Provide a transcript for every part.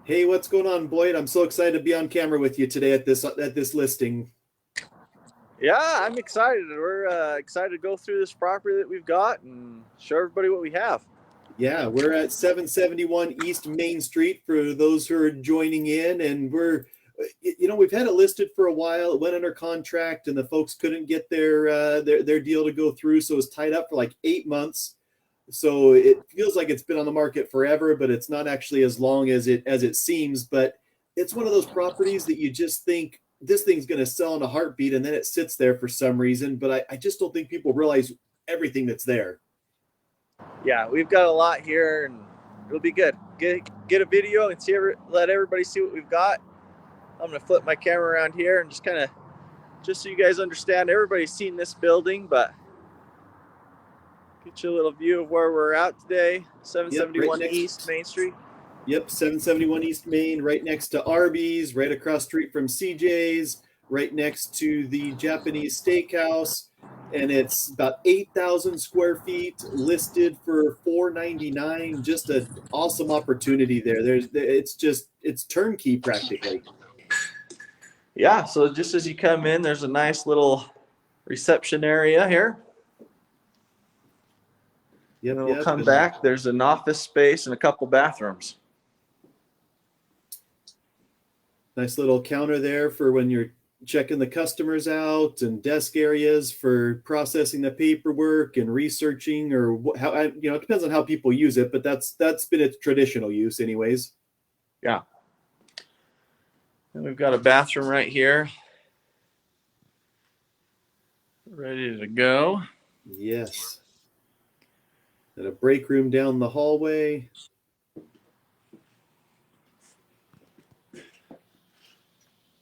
Hey, what's going on, Boyd? I'm so excited to be on camera with you today at this listing. Yeah, I'm excited. We're excited to go through this property that we've got and show everybody what we have. Yeah, we're at 771 East Main Street for those who are joining in, and we've had it listed for a while. It went under contract, and the folks couldn't get their deal to go through, so it was tied up for like 8 months. So it feels like it's been on the market forever, but it's not actually as long as it seems. But it's one of those properties that you just think this thing's going to sell in a heartbeat, and then it sits there for some reason. But I just don't think people realize everything that's there. Yeah, we've got a lot here, and it'll be good. Get a video and let everybody see what we've got. I'm gonna flip my camera around here and just so you guys understand. Everybody's seen this building, but get you a little view of where we're at today. 771 East Main Street. Yep, 771 East Main, right next to Arby's, right across street from CJ's, right next to the Japanese Steakhouse. And it's about 8,000 square feet, listed for $499. Just an awesome opportunity there. It's turnkey practically. Yeah, so just as you come in, there's a nice little reception area here. Yep, and then we'll come back. There's an office space and a couple bathrooms. Nice little counter there for when you're checking the customers out, and desk areas for processing the paperwork and researching, or how, it depends on how people use it, but that's been its traditional use anyways. Yeah. And we've got a bathroom right here. Ready to go. Yes. And a break room down the hallway.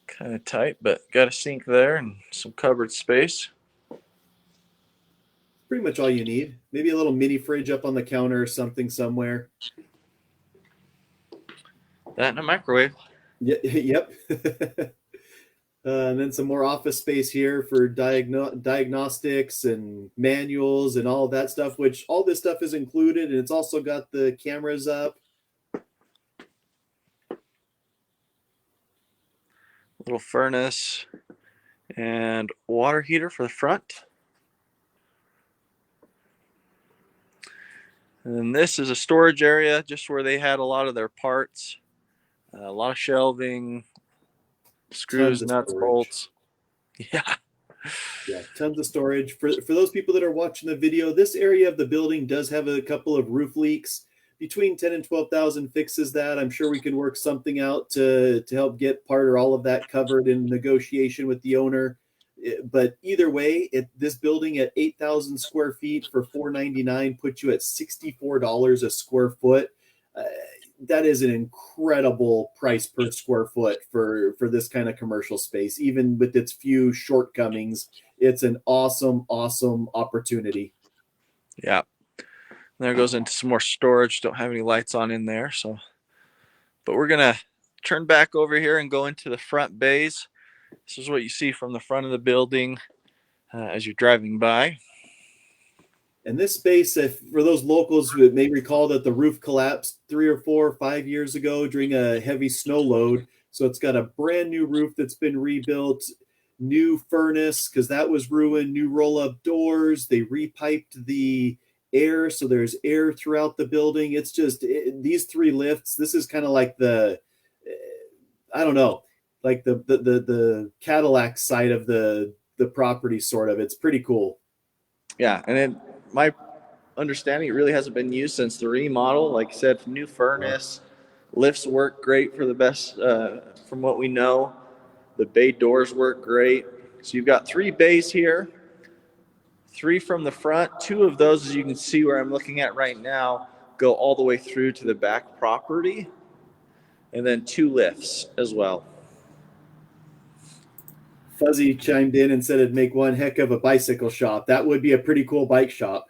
Kind of tight, but got a sink there and some cupboard space. Pretty much all you need. Maybe a little mini fridge up on the counter or something somewhere. That and a microwave. Yep. And then some more office space here for diagnostics and manuals and all of that stuff, which all this stuff is included. And it's also got the cameras up. Little furnace and water heater for the front. And then this is a storage area, just where they had a lot of their parts. A lot of shelving, screws, nuts, bolts. Yeah. Yeah, tons of storage. For those people that are watching the video, this area of the building does have a couple of roof leaks. Between 10 and 12,000 fixes that. I'm sure we can work something out to help get part or all of that covered in negotiation with the owner. But either way, this building at 8,000 square feet for $499 puts you at $64 a square foot. That is an incredible price per square foot for this kind of commercial space. Even with its few shortcomings, it's an awesome opportunity. Yeah. There goes into some more storage. Don't have any lights on in there. But we're going to turn back over here and go into the front bays. This is what you see from the front of the building as you're driving by. And this space, for those locals who may recall that the roof collapsed 3 or 4 or 5 years ago during a heavy snow load. So it's got a brand new roof that's been rebuilt, new furnace because that was ruined, new roll-up doors. They repiped the air, so there's air throughout the building. It's just these 3 lifts. This is kind of like the Cadillac side of the property, sort of. It's pretty cool. Yeah, and in my understanding, it really hasn't been used since the remodel. Like I said, new furnace, lifts work great for the best from what we know. The bay doors work great. So you've got 3 bays here. 3 from the front. 2 of those, as you can see where I'm looking at right now, go all the way through to the back property. And then 2 lifts as well. Fuzzy chimed in and said it'd make one heck of a bicycle shop. That would be a pretty cool bike shop.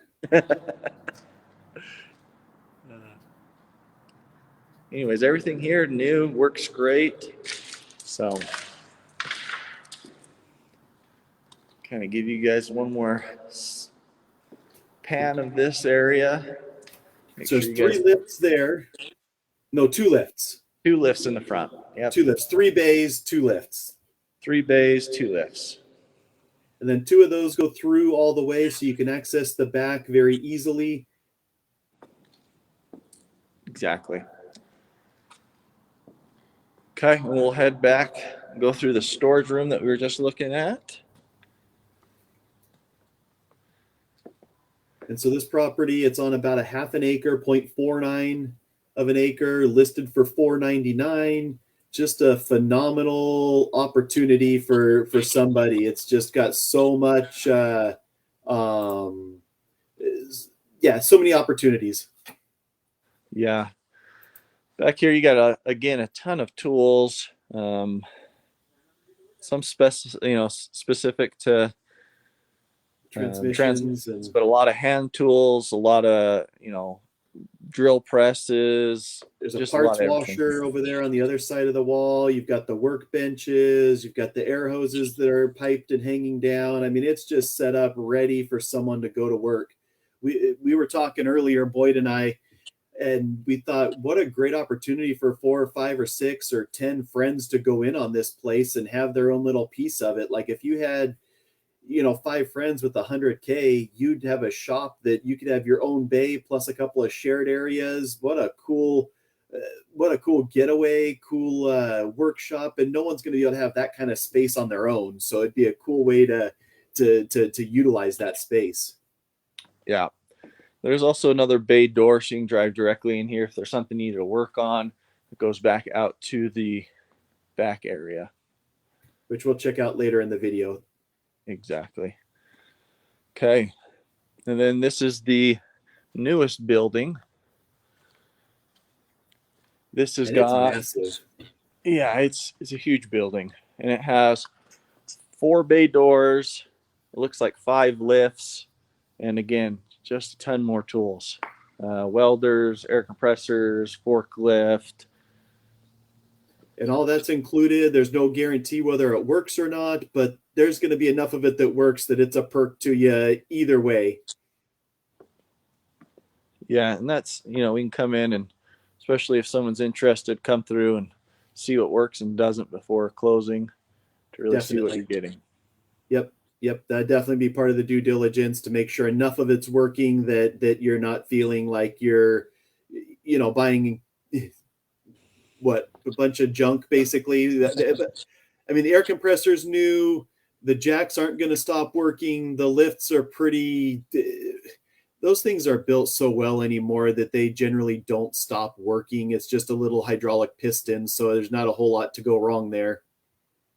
Anyways, everything here new, works great. So kind of give you guys one more pan of this area. So there's 3 lifts there. No, 2 lifts. 2 lifts in the front. Yep. 2 lifts, 3 bays, 2 lifts. 3 bays, 2 lifts. And then 2 of those go through all the way so you can access the back very easily. Exactly. Okay, and we'll head back, go through the storage room that we were just looking at. And so this property, it's on about a half an acre, 0.49 of an acre, listed for $499. Just a phenomenal opportunity for somebody. It's just got so much, so many opportunities. Yeah. Back here, you got again a ton of tools. Some specific to Transmissions, but a lot of hand tools, a lot of drill presses. There's a just parts a lot of washer over there on the other side of the wall. You've got the workbenches. You've got the air hoses that are piped and hanging down. I mean, it's just set up ready for someone to go to work. We were talking earlier, Boyd and I, and we thought, what a great opportunity for 4 or 5 or 6 or 10 friends to go in on this place and have their own little piece of it. Like if you had 5 friends with $100K, you'd have a shop that you could have your own bay plus a couple of shared areas. What a cool getaway, cool workshop, and no one's going to be able to have that kind of space on their own. So it'd be a cool way to utilize that space. Yeah. There's also another bay door, so you can drive directly in here if there's something you need to work on. It goes back out to the back area, which we'll check out later in the video. Exactly. Okay. And then this is the newest building. This has got, it's massive. Yeah, it's a huge building, and it has 4 bay doors. It looks like 5 lifts, and again, just a ton more tools. Welders, air compressors, forklift. And all that's included. There's no guarantee whether it works or not, but there's going to be enough of it that works that it's a perk to you either way. Yeah, and that's, we can come in and, especially if someone's interested, come through and see what works and doesn't before closing to really see what you're getting. Yep. That'd definitely be part of the due diligence to make sure enough of it's working that you're not feeling like you're, buying a bunch of junk, basically. I mean, the air compressor's new. The jacks aren't going to stop working. The lifts are those things are built so well anymore that they generally don't stop working. It's just a little hydraulic piston, so there's not a whole lot to go wrong there.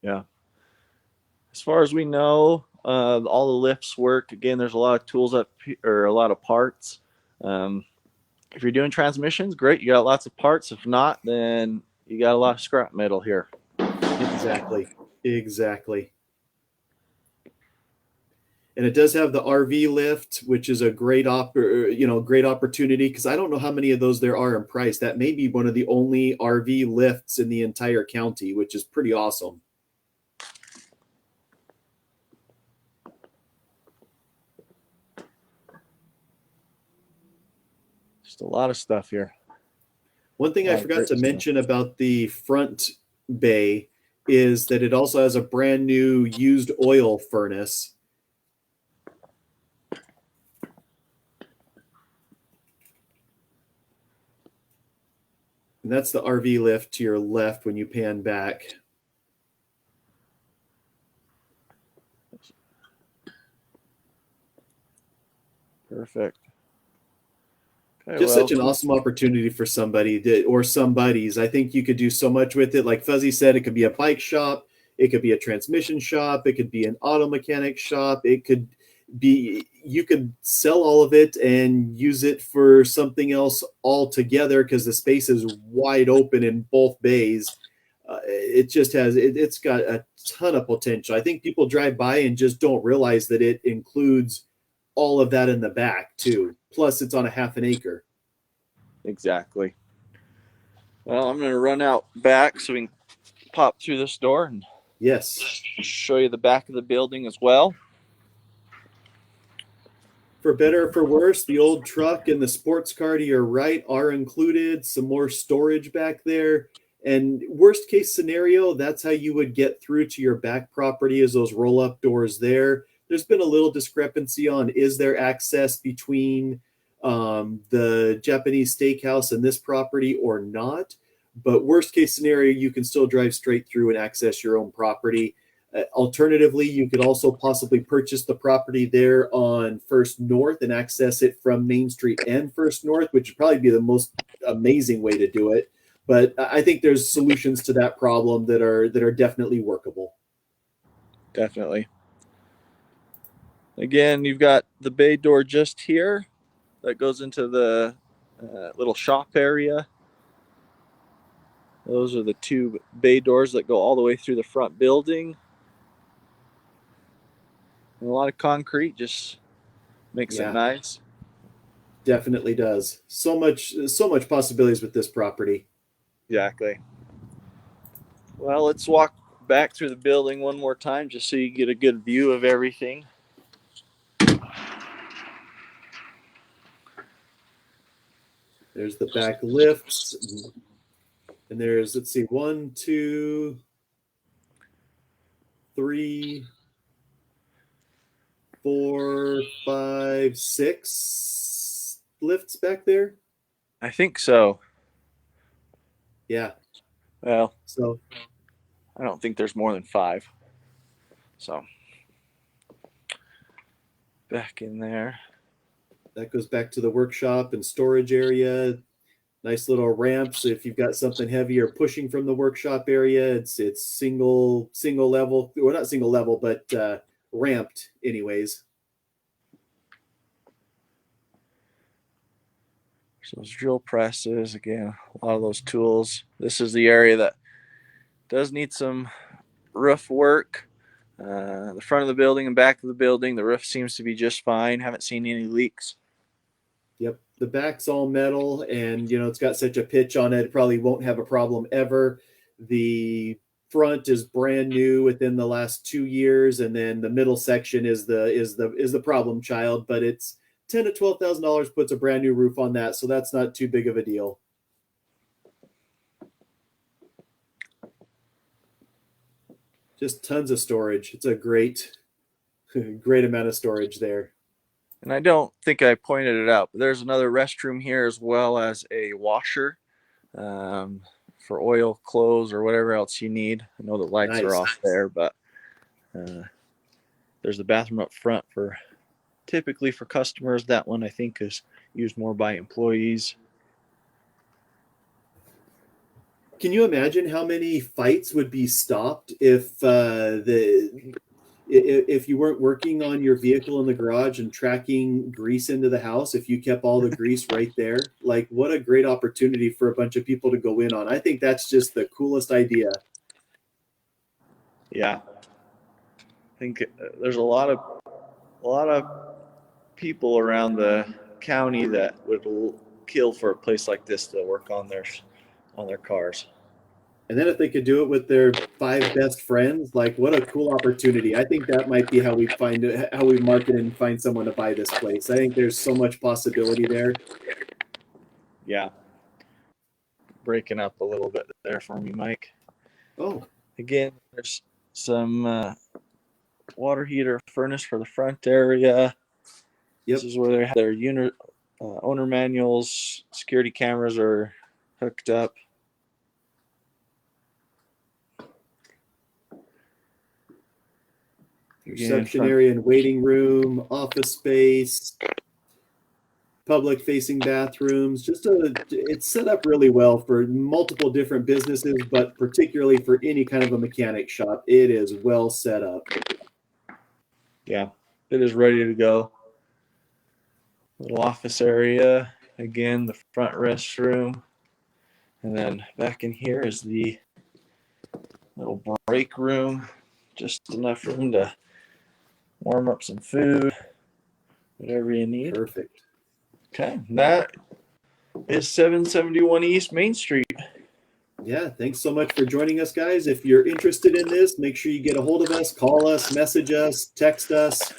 Yeah. As far as we know, all the lifts work. Again, there's a lot of tools or a lot of parts. If you're doing transmissions, great. You got lots of parts. If not, then you got a lot of scrap metal here. Exactly. And it does have the RV lift, which is a great opportunity, because I don't know how many of those there are in Price. That may be one of the only RV lifts in the entire county, which is pretty awesome. Just a lot of stuff here. One thing I forgot to mention about the front bay is that it also has a brand new used oil furnace. And that's the RV lift to your left when you pan back. Perfect. Okay, such an awesome opportunity for somebody or somebody's. I think you could do so much with it. Like Fuzzy said, it could be a bike shop. It could be a transmission shop. It could be an auto mechanic shop. It could be, you could sell all of it and use it for something else altogether because the space is wide open in both bays. It's got a ton of potential. I think people drive by and just don't realize that it includes all of that in the back too. Plus it's on a half an acre. Exactly. Well, I'm going to run out back so we can pop through this door and show you the back of the building as well. For better or for worse, the old truck and the sports car to your right are included. Some more storage back there. And worst case scenario, that's how you would get through to your back property, is those roll up doors there. There's been a little discrepancy on, is there access between the Japanese steakhouse and this property or not? But worst case scenario, you can still drive straight through and access your own property. Alternatively, you could also possibly purchase the property there on First North and access it from Main Street and First North, which would probably be the most amazing way to do it. But I think there's solutions to that problem that are definitely workable. Definitely. Again, you've got the bay door just here that goes into the little shop area. Those are the two bay doors that go all the way through the front building. And a lot of concrete just makes it nice. Definitely does. So much possibilities with this property. Exactly. Well, let's walk back through the building one more time just so you get a good view of everything. There's the back lifts. And there's, let's see, 1, 2, 3, 4, 5, 6 lifts back there. I think so. Yeah. Well, so I don't think there's more than 5. So back in there. That goes back to the workshop and storage area. Nice little ramps. If you've got something heavier pushing from the workshop area, it's single level. Well, not single level, but ramped anyways. So those drill presses, again, a lot of those tools. This is the area that does need some roof work. The front of the building and back of the building, the roof seems to be just fine. Haven't seen any leaks. Yep. The back's all metal, and it's got such a pitch on it probably won't have a problem ever. The front is brand new within the last 2 years, and then the middle section is the problem child, but it's $10,000 to $12,000 puts a brand new roof on that, so that's not too big of a deal. Just tons of storage. It's a great amount of storage there. And I don't think I pointed it out, but there's another restroom here as well as a washer for oil, clothes, or whatever else you need. I know the lights are off there, but there's the bathroom up front for typically for customers. That one I think is used more by employees. Can you imagine how many fights would be stopped if you weren't working on your vehicle in the garage and tracking grease into the house, if you kept all the grease right there? Like, what a great opportunity for a bunch of people to go in on. I think that's just the coolest idea. Yeah. I think there's a lot of people around the county that would kill for a place like this to work on their cars. And then if they could do it with their 5 best friends, like, what a cool opportunity. I think that might be how we market and find someone to buy this place. I think there's so much possibility there. Yeah. Breaking up a little bit there for me, Mike. Oh. Again, there's some water heater furnace for the front area. Yep. This is where they have their owner manuals, security cameras are hooked up. Reception area and waiting room, office space, public facing bathrooms. It's set up really well for multiple different businesses, but particularly for any kind of a mechanic shop. It is well set up. Yeah, it is ready to go. Little office area. Again, the front restroom. And then back in here is the little break room. Just enough room to warm up some food, whatever you need. Perfect. Okay, that is 771 East Main Street. Yeah, thanks so much for joining us, guys. If you're interested in this, make sure you get a hold of us, call us, message us, text us,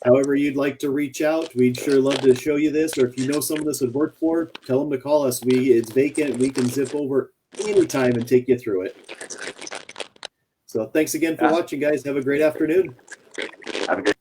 however you'd like to reach out. We'd sure love to show you this, or if you know someone this would work for, tell them to call us. It's vacant. We can zip over anytime and take you through it. So thanks again for watching, guys. Have a great afternoon. Have a good